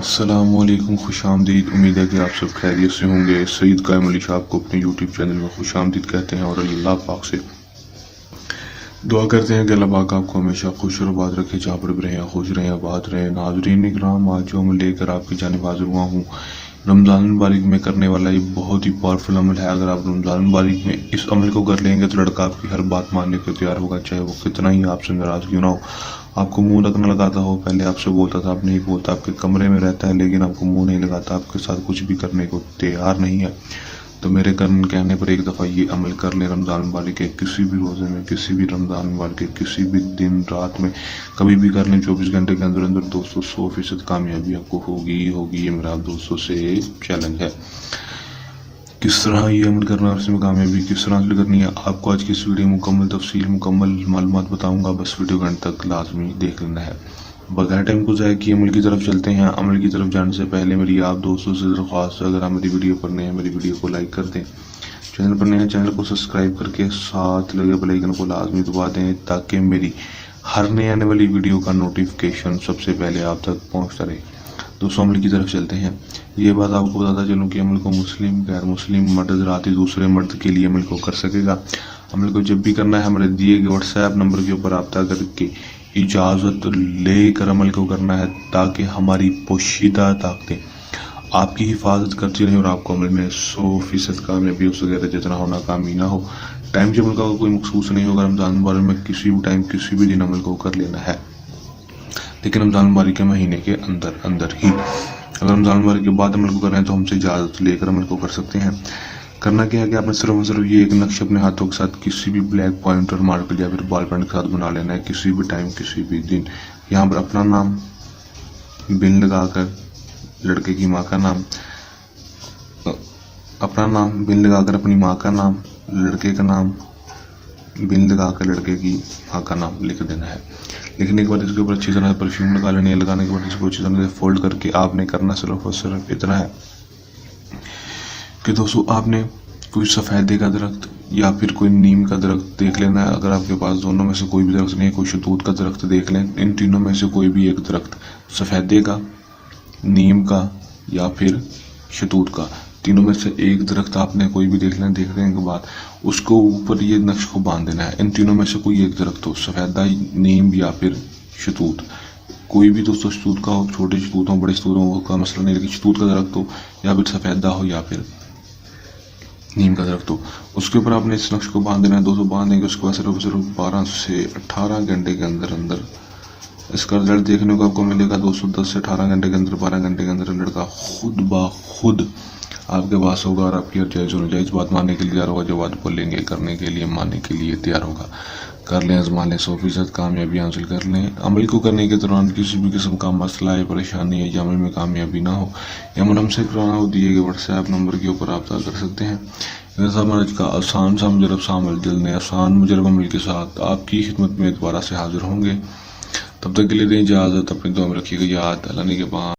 السلام علیکم، خوش آمدید۔ امید ہے کہ آپ سب خیریت سے ہوں گے۔ سعید قائم علی شاہ آپ کو اپنے یوٹیوب چینل میں خوش آمدید کہتے ہیں اور اللہ پاک سے دعا کرتے ہیں کہ اللہ پاک آپ کو ہمیشہ خوش اور آباد رکھے، جہاں پر بھی رہیں خوش رہیں آباد رہیں۔ ناظرین اکرام، آج جو عمل لے کر آپ کی جانب حاضر ہوا ہوں، رمضان المبارک میں کرنے والا یہ بہت ہی پاورفل عمل ہے۔ اگر آپ رمضان المبارک میں اس عمل کو کر لیں گے تو لڑکا آپ کی ہر بات ماننے کو تیار ہوگا، چاہے وہ کتنا ہی آپ سے ناراض کیوں نہ ہو، آپ کو منہ تک نہ لگاتا ہو۔ پہلے آپ سے بولتا تھا، آپ نہیں بولتا، آپ کے کمرے میں رہتا ہے لیکن آپ کو منہ نہیں لگاتا، آپ کے ساتھ کچھ بھی کرنے کو تیار نہیں ہے، تو میرے کہنے پر ایک دفعہ یہ عمل کر لیں۔ رمضان مبارک کے کسی بھی روزے میں، کسی بھی رمضان مبارک کے کسی بھی دن رات میں کبھی بھی کر لیں، 24 گھنٹے کے اندر اندر دوستوں 100% کامیابی آپ کو ہوگی ہوگی۔ یہ میرا دوستوں سے چیلنج ہے۔ کس طرح یہ عمل کرنا ہے اور اس میں کامیابی کس طرح حاصل کرنی ہے، آپ کو آج کی اس ویڈیو مکمل تفصیل مکمل معلومات بتاؤں گا، بس ویڈیو گھنٹے تک لازمی دیکھ لینا ہے۔ بغیر ٹائم کو ضائع کیے عمل کی طرف چلتے ہیں۔ عمل کی طرف جانے سے پہلے میری آپ دوستوں سے درخواست ہے، اگر آپ میری ویڈیو پر نئے ہیں میری ویڈیو کو لائک کر دیں، چینل پر نئے ہیں چینل کو سبسکرائب کر کے ساتھ لگے بیل آئیکن کو لازمی دبا دیں، تاکہ میری ہر نئے آنے والی ویڈیو کا نوٹیفیکیشن سب سے پہلے آپ تک پہنچتا رہے۔ دوستوں عمل کی طرف چلتے ہیں۔ یہ بات آپ کو بتاتا چلوں کہ عمل کو مسلم غیر مسلم مرد حضرات ہی دوسرے مرد کے لیے عمل کو کر سکے گا۔ عمل کو جب بھی کرنا ہے ہمارے دیے گئے واٹس ایپ نمبر کے اوپر رابطہ کر کے اجازت لے کر عمل کو کرنا ہے، تاکہ ہماری پوشیدہ طاقتیں آپ کی حفاظت کرتی رہیں اور آپ کو عمل میں 100% کامیابی ہو سکے، جتنا ہونا کامی نہ ہو۔ ٹائم ٹیبل کا کوئی مخصوص نہیں ہوگا، رمضان مبارک میں کسی بھی ٹائم کسی بھی دن عمل کو کر لینا ہے، لیکن رمضان مبارک کے مہینے کے اندر ہی۔ اگر رمضان مبارک کے بعد عمل کو کر رہے ہیں تو ہم سے اجازت لے کر عمل کو کر سکتے ہیں۔ کرنا کیا ہے کہ آپ نے صرف اور صرف یہ ایک نقش اپنے ہاتھوں کے ساتھ کسی بھی بلیک پوائنٹر مارکر یا پھر بال پین کے ساتھ بنا لینا ہے، کسی بھی ٹائم کسی بھی دن۔ یہاں پر اپنا نام بن لگا کر لڑکے کی ماں کا نام، اپنا نام بن لگا کر اپنی ماں کا نام، لڑکے کا نام بن لگا کر لڑکے کی ماں کا نام لکھ دینا ہے۔ لکھنے کے بعد اس کے اوپر اچھی طرح پرفیوم لگا لینی ہے۔ لگانے کے بعد اس کو اچھی طرح سے فولڈ کر کے آپ نے کرنا صرف اور صرف اتنا ہے کہ دوستوں آپ نے کوئی سفیدے کا درخت یا پھر کوئی نیم کا درخت دیکھ لینا ہے۔ اگر آپ کے پاس دونوں میں سے کوئی بھی درخت نہیں ہے، کوئی شتوت کا درخت دیکھ لیں۔ ان تینوں میں سے کوئی بھی ایک درخت، سفیدے کا، نیم کا یا پھر شتوت کا، تینوں میں سے ایک درخت آپ نے کوئی بھی دیکھ لینا۔ دیکھنے کے بعد اس کو اوپر یہ نقش کو باندھ دینا ہے۔ ان تینوں میں سے کوئی ایک درخت ہو، سفیدہ، نیم یا پھر شتوت، کوئی بھی دوستوں شتوت کا ہو، چھوٹے شتوت ہوں بڑے شتوت ہوں کا مسئلہ نہیں، لیکن شتوت کا درخت ہو یا پھر سفیدہ ہو یا پھر نیم کا درخت ہو، اس کے اوپر آپ نے اس نقش کو باندھ دینا ہے۔ دوستوں باندھ دیں گے اس کے بعد صرف 12 سے 18 گھنٹے کے اندر اس کا رزلٹ دیکھنے کو آپ کو ملے گا۔ دوستوں 10 سے 18 گھنٹے کے اندر 12 گھنٹے کے اندر لڑکا خود بخود آپ کے پاس ہوگا اور آپ کی ہر جائز اور ناجائز بات ماننے کے لیے تیار ہوگا، جو بات بولیں گے کرنے کے لیے ماننے کے لیے تیار ہوگا۔ کر لیں، آزما لیں، 100% کامیابی حاصل کر لیں۔ عمل کو کرنے کے دوران کسی بھی قسم کا مسئلہ ہے، پریشانی ہے یا عمل میں کامیابی نہ ہو، یہ عمل ہم سے کرانا ہو، دیے گئے واٹس ایپ نمبر کے اوپر رابطہ کر سکتے ہیں۔ آج کا آسان سا مجرب سا عمل جلد میں آسان مجرب عمل کے ساتھ آپ کی خدمت میں دوبارہ سے حاضر ہوں گے۔ تب تک کے لیے دیں اجازت، اپنی دعا میں رکھیے گا یاد، اللہ نے کے بعد